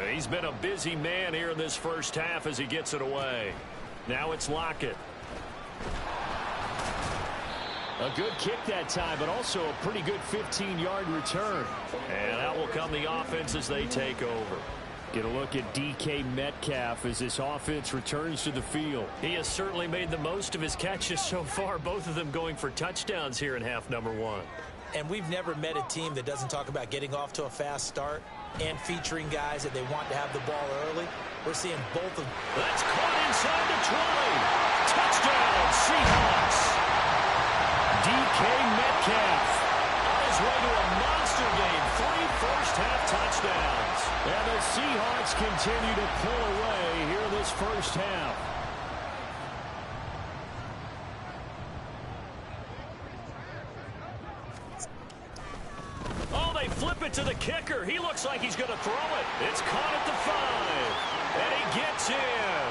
He's been a busy man here in this first half as he gets it away. Now it's Lockett. A good kick that time, but also a pretty good 15-yard return. And out will come the offense as they take over. Get a look at DK Metcalf as this offense returns to the field. He has certainly made the most of his catches so far, both of them going for touchdowns here in half number one. And we've never met a team that doesn't talk about getting off to a fast start and featuring guys that they want to have the ball early. We're seeing both of them. That's caught inside the 20. Touchdown, Seahawks. DK Metcalf on his way to a monster game. 3 first-half touchdowns. And the Seahawks continue to pull away here in this first half. Oh, they flip it to the kicker. He looks like he's going to throw it. It's caught at the 5. And he gets in.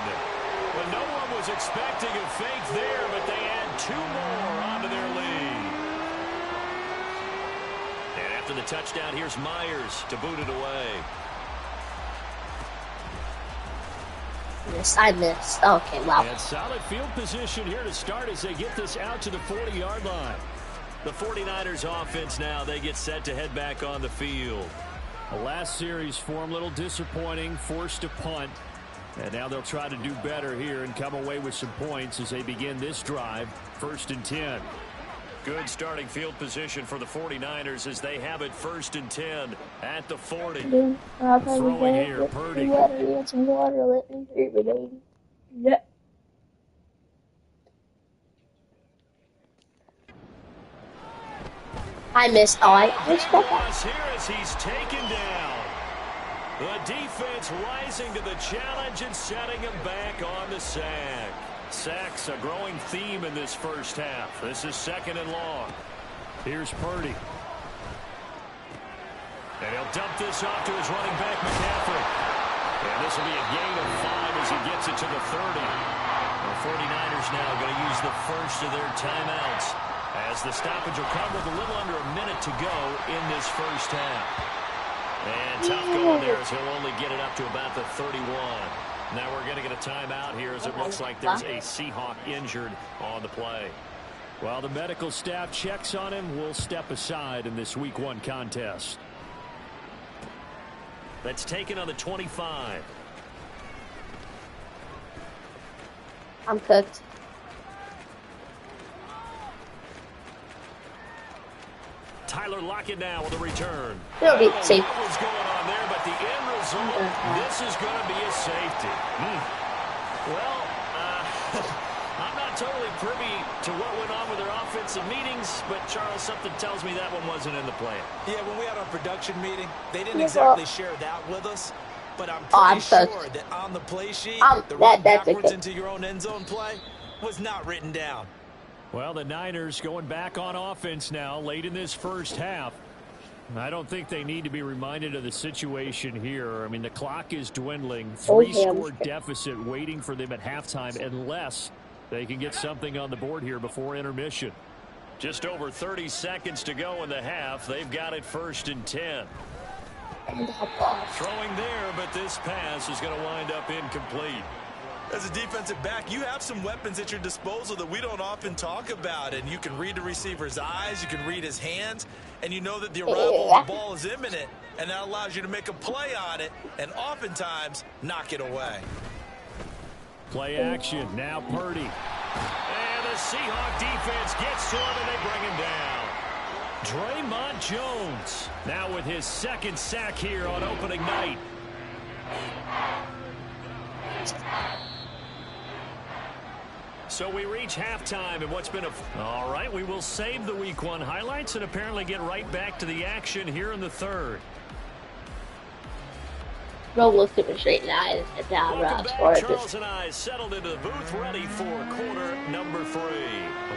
But no one was expecting a fake there, but they add 2 more onto their lead. And after the touchdown, here's Myers to boot it away. I missed. Okay, wow. And solid field position here to start as they get this out to the 40-yard line. The 49ers offense now, they get set to head back on the field. The last series for them, a little disappointing, forced to punt. And now they'll try to do better here and come away with some points as they begin this drive, 1st and 10. Good starting field position for the 49ers as they have it 1st and 10 at the 40. Throwing here, Purdy. Get some water, let me hear it, baby. Yep. I missed. Oh, I missed that. Here as he's taken down. The defense rising to the challenge and setting him back on the sack. Sacks a growing theme in this first half. This is 2nd and long. Here's Purdy. And he'll dump this off to his running back, McCaffrey. And this will be a gain of 5 as he gets it to the 30. The 49ers now going to use the first of their timeouts as the stoppage will come with a little under a minute to go in this first half. And tough going there as he'll only get it up to about the 31. Now we're going to get a timeout here as it looks like there's a Seahawk injured on the play. While the medical staff checks on him, we'll step aside in this Week 1 contest. That's taken on the 25. I'm cooked. Tyler Lockett now with a return. It'll be safe. What was going on there, but the end result, this is going to be a safety. Well, I'm not totally privy to what went on with their offensive meetings, but Charles, something tells me that one wasn't in the plan. Yeah, when we had our production meeting, they didn't exactly share that with us, but I'm pretty sure that on the play sheet, the run backwards into your own end zone play was not written down. Well, the Niners going back on offense now late in this first half. I don't think they need to be reminded of the situation here. I mean, the clock is dwindling. 3-score deficit waiting for them at halftime unless they can get something on the board here before intermission. Just over 30 seconds to go in the half. They've got it 1st and 10. Throwing there, but this pass is going to wind up incomplete. As a defensive back, you have some weapons at your disposal that we don't often talk about, and you can read the receiver's eyes, you can read his hands, and you know that the arrival of the ball is imminent, and that allows you to make a play on it and oftentimes knock it away. Play action, now Purdy. And the Seahawk defense gets to him, and they bring him down. Draymond Jones now with his 2nd sack here on opening night. So we reach halftime in what's been all right, we will save the Week 1 highlights and apparently get right back to the action here in the 3rd. Bro looked at me straight in the eyes and down. Charles and I settled into the booth ready for quarter number 3.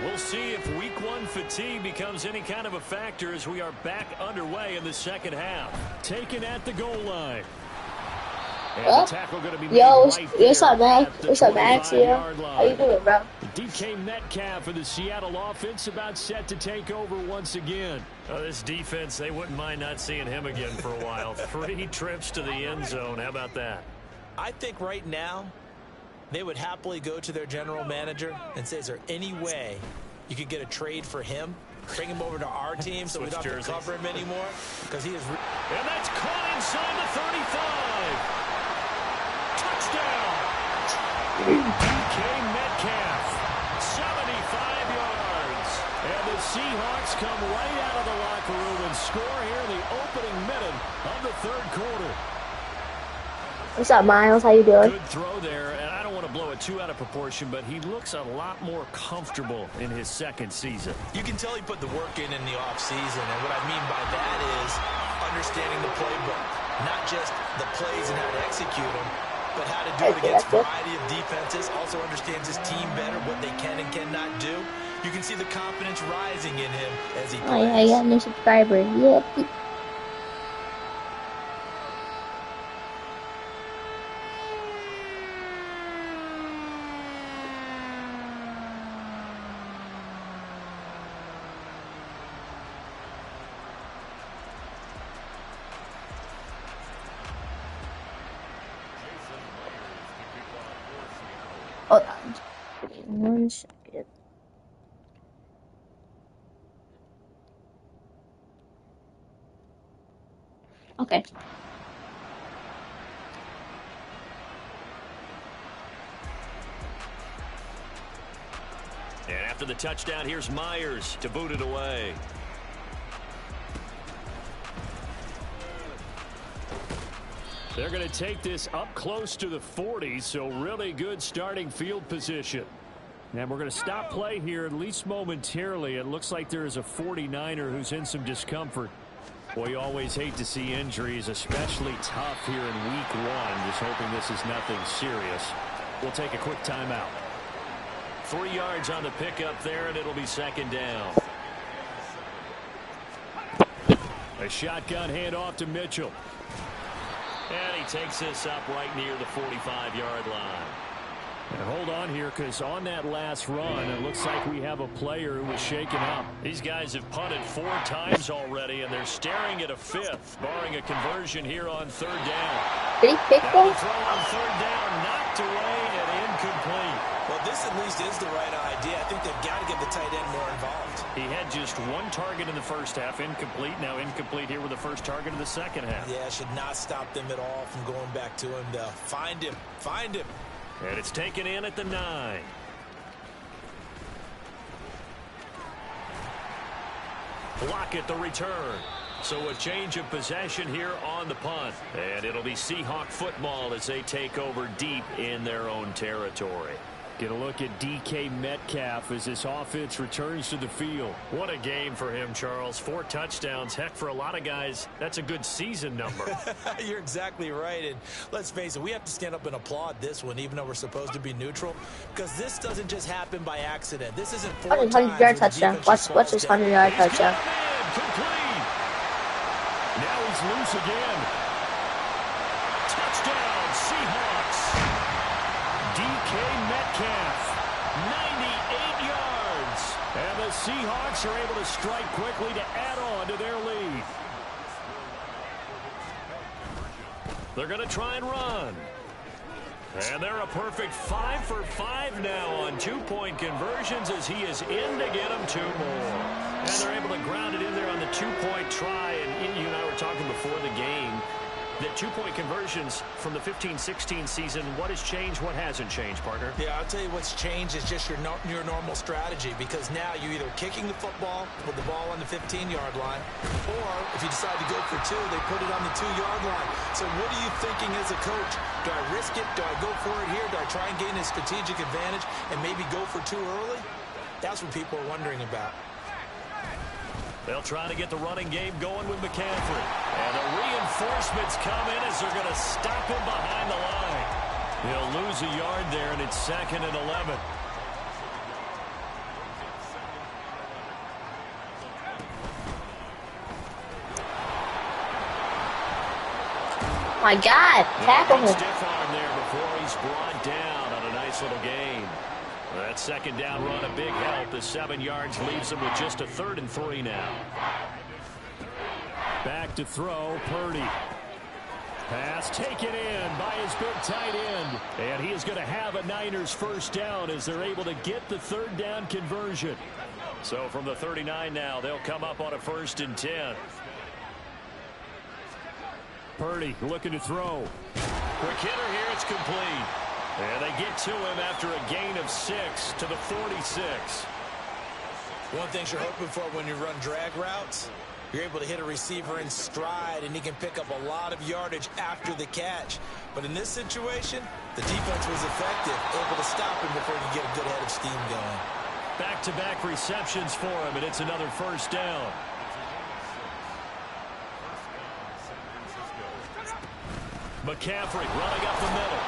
We'll see if Week 1 fatigue becomes any kind of a factor as we are back underway in the second half. Taken at the goal line. Yo, what's up, Max? What's up, Max? How you doing, bro? DK Metcalf for the Seattle offense about set to take over once again. This defense, they wouldn't mind not seeing him again for a while. 3 trips to the end zone. How about that? I think right now they would happily go to their general manager and say, is there any way you could get a trade for him? Bring him over to our team so we don't have to cover him anymore? Because he is... And that's caught inside the 35. Touchdown! DK Metcalf, 75 yards. And the Seahawks come right out of the locker room and score here in the opening minute of the third quarter. What's up, Miles? How you doing? Good throw there, and I don't want to blow it too out of proportion, but he looks a lot more comfortable in his second season. You can tell he put the work in the offseason, and what I mean by that is understanding the playbook. Not just the plays and how to execute them, but how to do it against a variety of defenses. Also understands his team better, what they can and cannot do. You can see the confidence rising in him as he plays. Oh, yeah, I got a new subscriber. Yeah. Hold on. Give me 1 second. Okay. And after the touchdown, here's Myers to boot it away. They're going to take this up close to the 40, so really good starting field position. And we're going to stop play here, at least momentarily. It looks like there is a 49er who's in some discomfort. Boy, you always hate to see injuries, especially tough here in week 1. Just hoping this is nothing serious. We'll take a quick timeout. 3 yards on the pickup there, and it'll be second down. A shotgun handoff to Mitchell. And he takes this up right near the 45-yard line. And hold on here, because on that last run, it looks like we have a player who was shaken up. These guys have punted 4 times already, and they're staring at a 5th, barring a conversion here on third down. Did he pick Now one? the throw on third down, knocked away and incomplete. Well, this at least is the right idea. I think they've got to get the tight end more involved. He had just 1 target in the first half, incomplete. Now incomplete here with the first target of the second half. Yeah, should not stop them at all from going back to him to find him. Find him. And it's taken in at the 9. Block at the return. So a change of possession here on the punt. And it'll be Seahawk football as they take over deep in their own territory. Get a look at DK Metcalf as this offense returns to the field. What a game for him, Charles. 4 touchdowns. Heck, for a lot of guys, that's a good season number. You're exactly right. And let's face it, we have to stand up and applaud this one, even though we're supposed to be neutral, because this doesn't just happen by accident. This isn't 4 times. 100-yard touchdown. Watch this 100-yard touchdown. Complete. Now he's loose again. Touchdown, Seahawks. DK Metcalf, 98 yards. And the Seahawks are able to strike quickly to add on to their lead. They're going to try and run. And they're a perfect 5 for 5 now on 2-point conversions as he is in to get them 2 more. And they're able to ground it in there on the 2-point try. And you and I were talking before the game that 2-point conversions from the 15-16 season, what has changed, what hasn't changed, partner? Yeah, I'll tell you what's changed is just your normal strategy, because now you're either kicking the football with the ball on the 15-yard line, or if you decide to go for 2, they put it on the 2-yard line. So what are you thinking as a coach? Do I risk it? Do I go for it here? Do I try and gain a strategic advantage and maybe go for 2 early? That's what people are wondering about. They'll try to get the running game going with McCaffrey. And the reinforcements come in as they're going to stop him behind the line. He'll lose a yard there, and it's 2nd and 11. My God, tackle him. Stiff arm there before he's brought down on a nice little gain. That's that second down run a big help. The 7 yards leaves them with just a 3rd and 3 now. Back to throw, Purdy. Pass taken in by his big tight end. And he is going to have a Niners first down as they're able to get the 3rd down conversion. So from the 39 now, they'll come up on a 1st and 10. Purdy looking to throw. Quick hitter here, it's complete. And they get to him after a gain of 6 to the 46. One thing you're hoping for when you run drag routes, you're able to hit a receiver in stride, and he can pick up a lot of yardage after the catch. But in this situation, the defense was effective, able to stop him before he could get a good head of steam going. Back-to-back receptions for him, and it's another first down. McCaffrey running up the middle.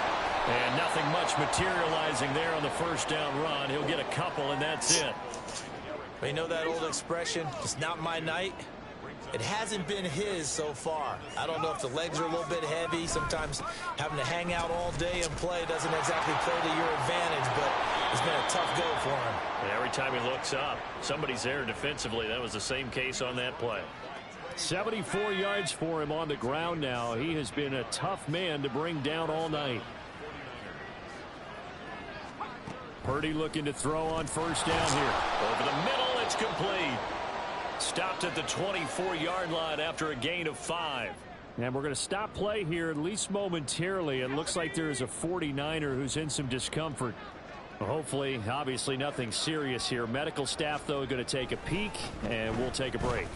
And nothing much materializing there on the first down run. He'll get a couple, and that's it. You know that old expression, it's not my night? It hasn't been his so far. I don't know if the legs are a little bit heavy. Sometimes having to hang out all day and play doesn't exactly play to your advantage, but it's been a tough go for him. And every time he looks up, somebody's there defensively. That was the same case on that play. 74 yards for him on the ground now. He has been a tough man to bring down all night. Purdy looking to throw on first down here. Over the middle, it's complete. Stopped at the 24-yard line after a gain of 5. And we're going to stop play here, at least momentarily. It looks like there is a 49er who's in some discomfort. Hopefully, obviously nothing serious here. Medical staff, though, going to take a peek, and we'll take a break.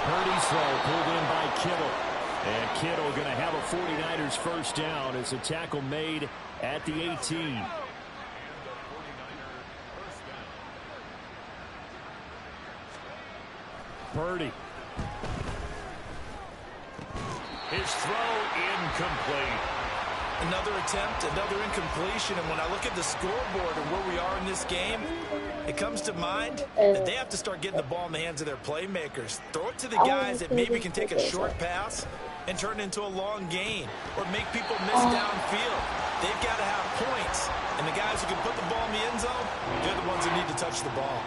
Purdy's throw pulled in by Kittle. And Kittle going to have a 49ers first down as a tackle made at the 18. Purdy. His throw incomplete. Another attempt, another incompletion, and when I look at the scoreboard and where we are in this game, it comes to mind that they have to start getting the ball in the hands of their playmakers. Throw it to the guys that maybe can take a short pass and turn it into a long gain or make people miss downfield. They've got to have points, and the guys who can put the ball in the end zone, they're the ones who need to touch the ball.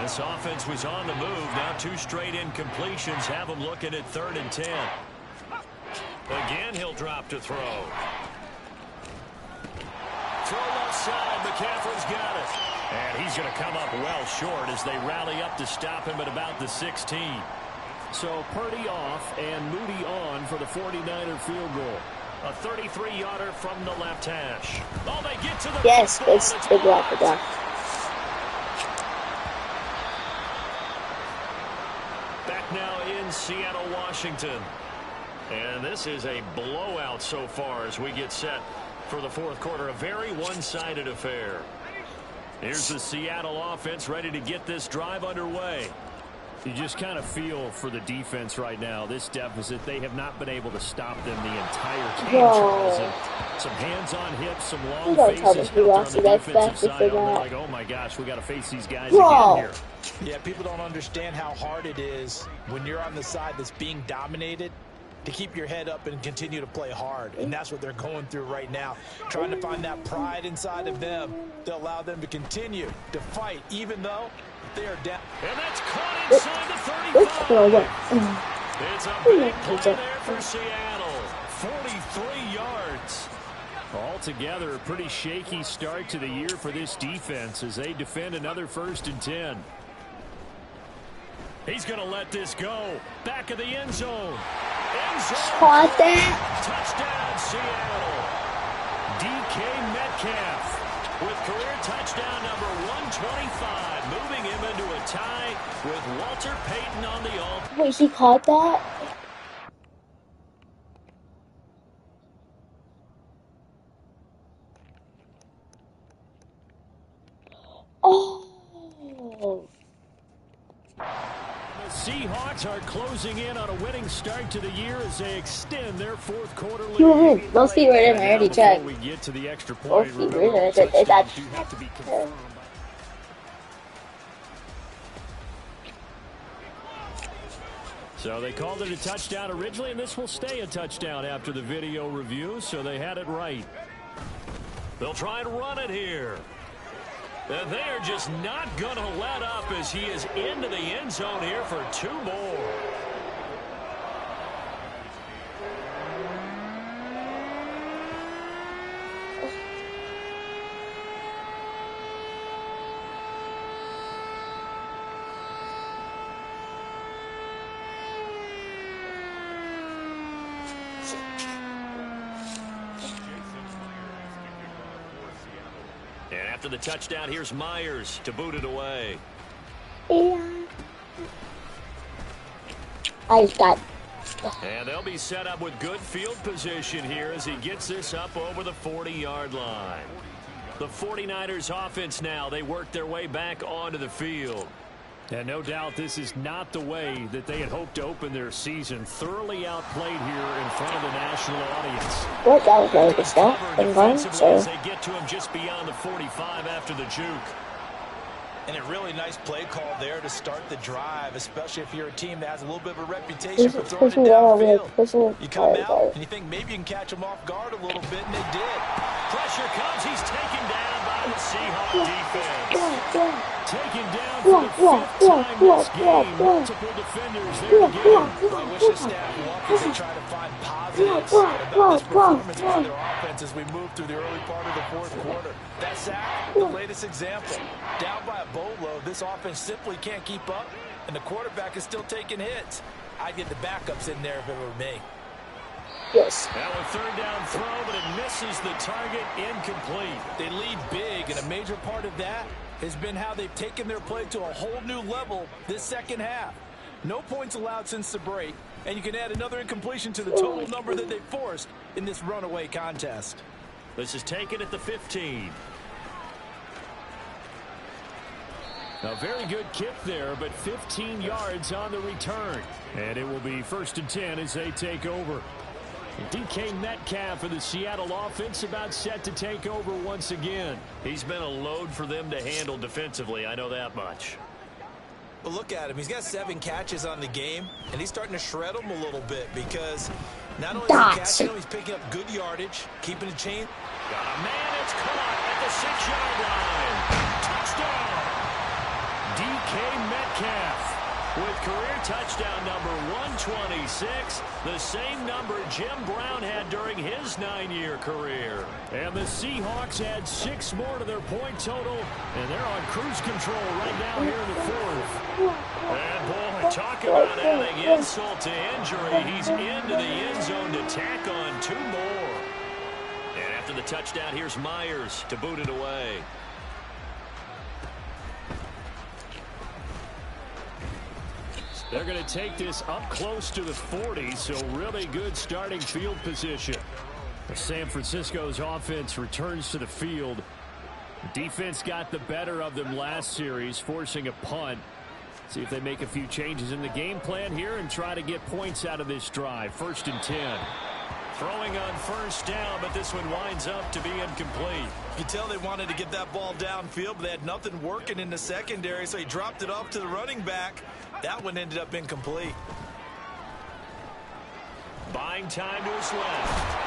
This offense was on the move. Now 2 straight incompletions have them looking at 3rd and 10. Again, he'll drop to throw. Throw left side. McCaffrey's got it. And he's going to come up well short as they rally up to stop him at about the 16. So Purdy off and Moody on for the 49er field goal. A 33-yarder from the left hash. Oh, they get to the yes, it's big block. Back now in Seattle, Washington. And this is a blowout so far as we get set for the 4th quarter. A very one-sided affair. Here's the Seattle offense ready to get this drive underway. You just kind of feel for the defense right now. This deficit, they have not been able to stop them the entire game, Charles. And some hands-on hips, some long faces built on the defensive side. They're like, oh my gosh, we got to face these guys again here. Yeah, people don't understand how hard it is when you're on the side that's being dominated to keep your head up and continue to play hard. And that's what they're going through right now. Trying to find that pride inside of them to allow them to continue to fight, even though they are down. And that's caught inside the 35. It's a big play there for Seattle. 43 yards. Altogether, a pretty shaky start to the year for this defense as they defend another 1st and 10. He's going to let this go. Back of the end zone. End zone. Touchdown, Seattle. DK Metcalf with career touchdown number 125, moving him into a tie with Walter Payton on the all. Wait, he caught that? Oh. The Seahawks are closing in on a winning start to the year as they extend their 4th quarter lead. You win. Both feet right in. I already checked. We get to the extra point. Both feet right in. That's have to be confirmed. So they called it a touchdown originally, and this will stay a touchdown after the video review, so they had it right. They'll try and run it here. And they are just not going to let up as he is into the end zone here for 2 more. And after the touchdown, here's Myers to boot it away. Yeah. I got. And they'll be set up with good field position here as he gets this up over the 40-yard line. The 49ers offense now, they work their way back onto the field. And no doubt this is not the way that they had hoped to open their season. Thoroughly outplayed here in front of the national audience. What that was like a stop and run, so they get to him just beyond the 45 after the juke. And a really nice play call there to start the drive, especially if you're a team that has a little bit of a reputation for throwing it downfield. You come out and you think maybe you can catch them off guard a little bit, and they did. Pressure comes. He's taken down by the Seahawks defense. Taken down for the 5th time this game. Multiple defenders there again. I wish the staff walked as they try to find positives about this performance by their offense as we move through the early part of the 4th quarter. That sack, the latest example. Down by a boatload, this offense simply can't keep up, and the quarterback is still taking hits. I'd get the backups in there if it were me. yes. Now a 3rd down throw, but it misses the target, incomplete. They lead big, and a major part of that has been how they've taken their play to a whole new level this second half. No points allowed since the break, and you can add another incompletion to the total number that they forced in this runaway contest. This is taken at the 15. A very good kick there, but 15 yards on the return. And it will be 1st and 10 as they take over. DK Metcalf for the Seattle offense about set to take over once again. He's been a load for them to handle defensively, I know that much. But look at him. He's got 7 catches on the game, and he's starting to shred them a little bit because not only is he catching them, he's picking up good yardage, keeping the chain. Got a man, it's caught at the 6-yard line. Touchdown! DK Metcalf with career touchdown number 126, the same number Jim Brown had during his 9-year career. And the Seahawks add 6 more to their point total, and they're on cruise control right now here in the 4th. And boy, talk about adding insult to injury. He's into the end zone to tack on 2 more. And after the touchdown, here's Myers to boot it away. They're going to take this up close to the 40, so really good starting field position. San Francisco's offense returns to the field. Defense got the better of them last series, forcing a punt. See if they make a few changes in the game plan here and try to get points out of this drive. 1st and 10. Throwing on 1st down, but this one winds up to be incomplete. You can tell they wanted to get that ball downfield, but they had nothing working in the secondary, so he dropped it off to the running back. That one ended up incomplete. Buying time to his left.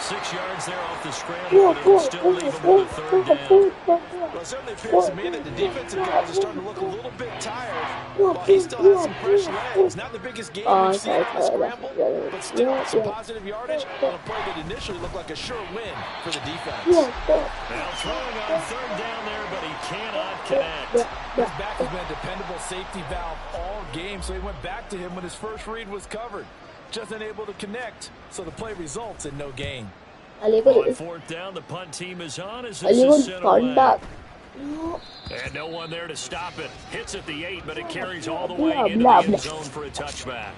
6 yards there off the scramble, but it'll still leave him with a 3rd down. Well, it certainly appears to me that the defensive guys are starting to look a little bit tired. While he still has some fresh legs. Not the biggest game we've seen on the scramble, but still some positive yardage on a play that initially looked like a sure win for the defense. Now throwing on 3rd down there, but he cannot connect. His back has been a dependable safety valve all game, so he went back to him when his first read was covered. Just unable to connect, so the play results in no gain. On 4th down, the punt team is on as this is sent away. And no one there to stop it. Hits at the 8, but it carries all the way into the end zone for a touchback.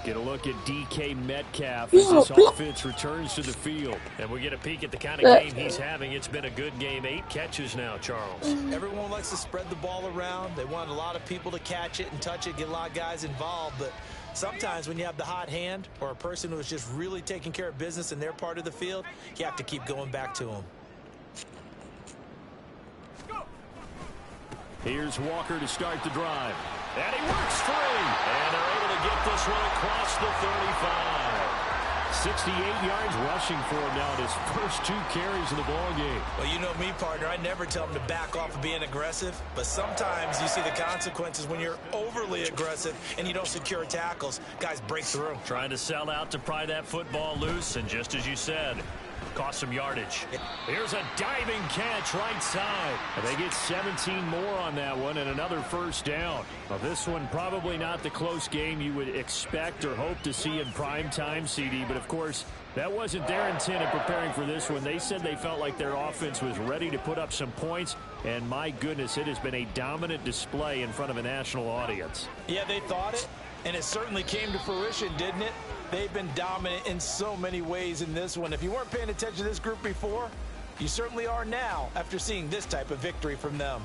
Get a look at DK Metcalf as this offense returns to the field. And we get a peek at the kind of game he's having. It's been a good game. 8 catches now, Charles. Everyone likes to spread the ball around. They want a lot of people to catch it and touch it, get a lot of guys involved. But sometimes when you have the hot hand or a person who is just really taking care of business in their part of the field, you have to keep going back to them. Here's Walker to start the drive. And he works free. And they're able to get this one across the 35. 68 yards rushing for him now in his first 2 carries of the ball game. Well, you know me, partner. I never tell him to back off of being aggressive, but sometimes you see the consequences when you're overly aggressive and you don't secure tackles. Guys break through. Trying to sell out to pry that football loose, and just as you said, cost some yardage. Here's a diving catch right side. And they get 17 more on that one and another first down. Well, this one probably not the close game you would expect or hope to see in prime time, CD, but of course that wasn't their intent in preparing for this one. They said they felt like their offense was ready to put up some points, and my goodness, it has been a dominant display in front of a national audience. Yeah, they thought it, and it certainly came to fruition, didn't it? They've been dominant in so many ways in this one. If you weren't paying attention to this group before, you certainly are now after seeing this type of victory from them.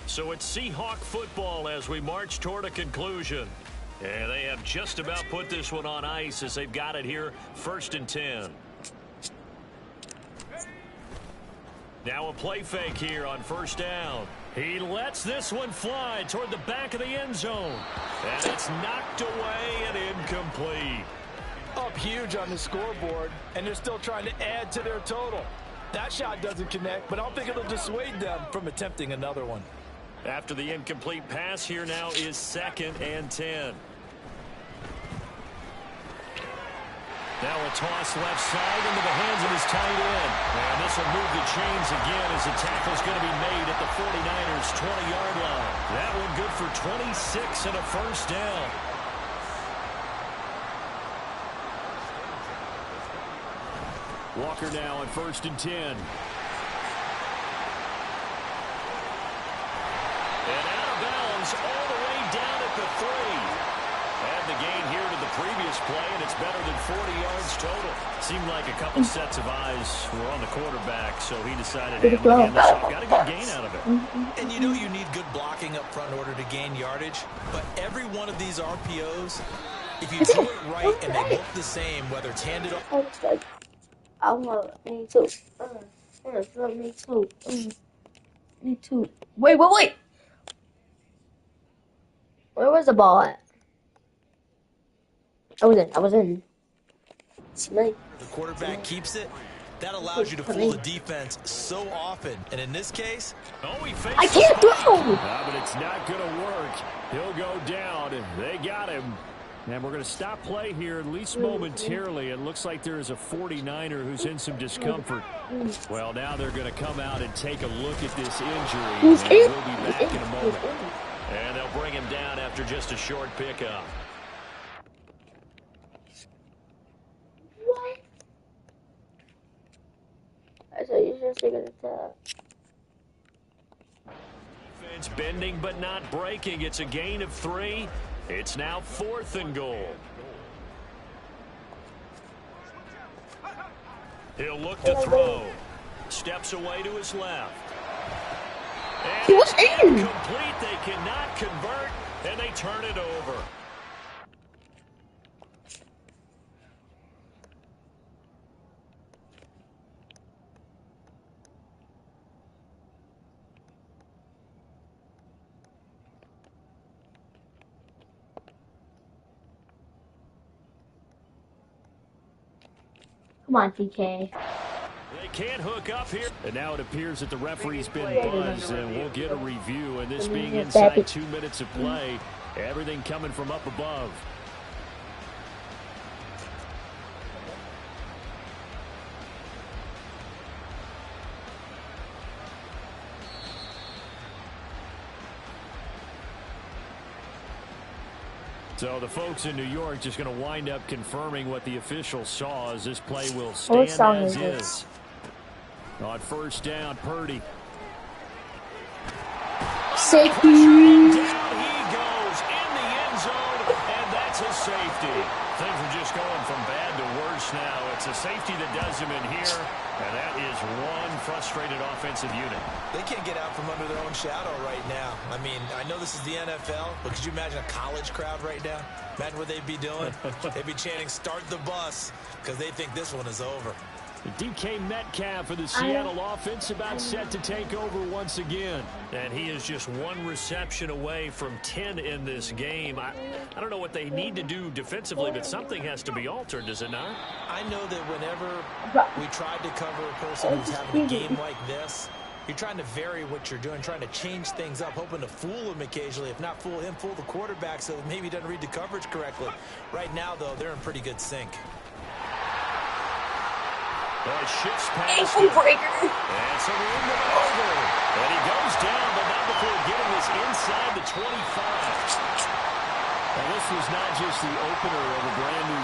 So it's Seahawk football as we march toward a conclusion. And they have just about put this one on ice as they've got it here, 1st and 10. Now a play fake here on 1st down. He lets this one fly toward the back of the end zone. And it's knocked away and incomplete. Up huge on the scoreboard, and they're still trying to add to their total. That shot doesn't connect, but I don't think it'll dissuade them from attempting another one. After the incomplete pass, here now is 2nd and 10. Now a toss left side into the hands of his tight end. And this will move the chains again as the tackle's going to be made at the 49ers' 20-yard line. That one good for 26 and a first down. Walker now on 1st and 10. And out of bounds all the way down at the 3. And the gain here to the previous play, and it's better than 40 yards total. Seemed like a couple sets of eyes were on the quarterback, so he decided to hand this off. Got a good gain out of it. And you know you need good blocking up front in order to gain yardage, but every one of these RPOs, if you do it right and they look the same, whether it's handed off. I want me too. Me too. Me too. Wait. Where was the ball at? I was in. It's me. The quarterback keeps it. That allows you to fool the defense so often. And in this case, I can't throw. But it's not going to work. He'll go down. They got him. And we're going to stop play here, at least momentarily. It looks like there is a 49er who's in some discomfort. Well, now they're going to come out and take a look at this injury. And we'll be back in a moment. And they'll bring him down after just a short pickup. What? I thought you were just taking a tap. Defense bending but not breaking. It's a gain of 3. It's now 4th and goal. He'll look to throw. Steps away to his left. And he was in. Complete. They cannot convert, and they turn it over. Come on, TK. They can't hook up here. And now it appears that the referee's been buzzed, and we'll get a review. And this being inside 2 minutes of play, everything coming from up above. So the folks in New York just going to wind up confirming what the official saw as this play will stand as is. On 1st down, Purdy. Safety. Down he goes in the end zone, and that's a safety. Things are just going from bad to worse now. It's a safety that does him in here, and that is one frustrated offensive unit. They can't get out from under their own shadow right now. I mean, I know this is the NFL, but could you imagine a college crowd right now? Imagine what they'd be doing. They'd be chanting, "Start the bus," because they think this one is over. DK Metcalf for the Seattle offense about set to take over once again. And he is just one reception away from 10 in this game. I don't know what they need to do defensively, but something has to be altered, does it not? I know that whenever we tried to cover a person who's having a game like this, you're trying to vary what you're doing, trying to change things up, hoping to fool him occasionally. If not fool him, fool the quarterback so that maybe he doesn't read the coverage correctly. Right now, though, they're in pretty good sync. Shifts past Ankle breaker. And so we're into the over. And he goes down, but not before getting this inside the 25. And this was not just the opener of a brand new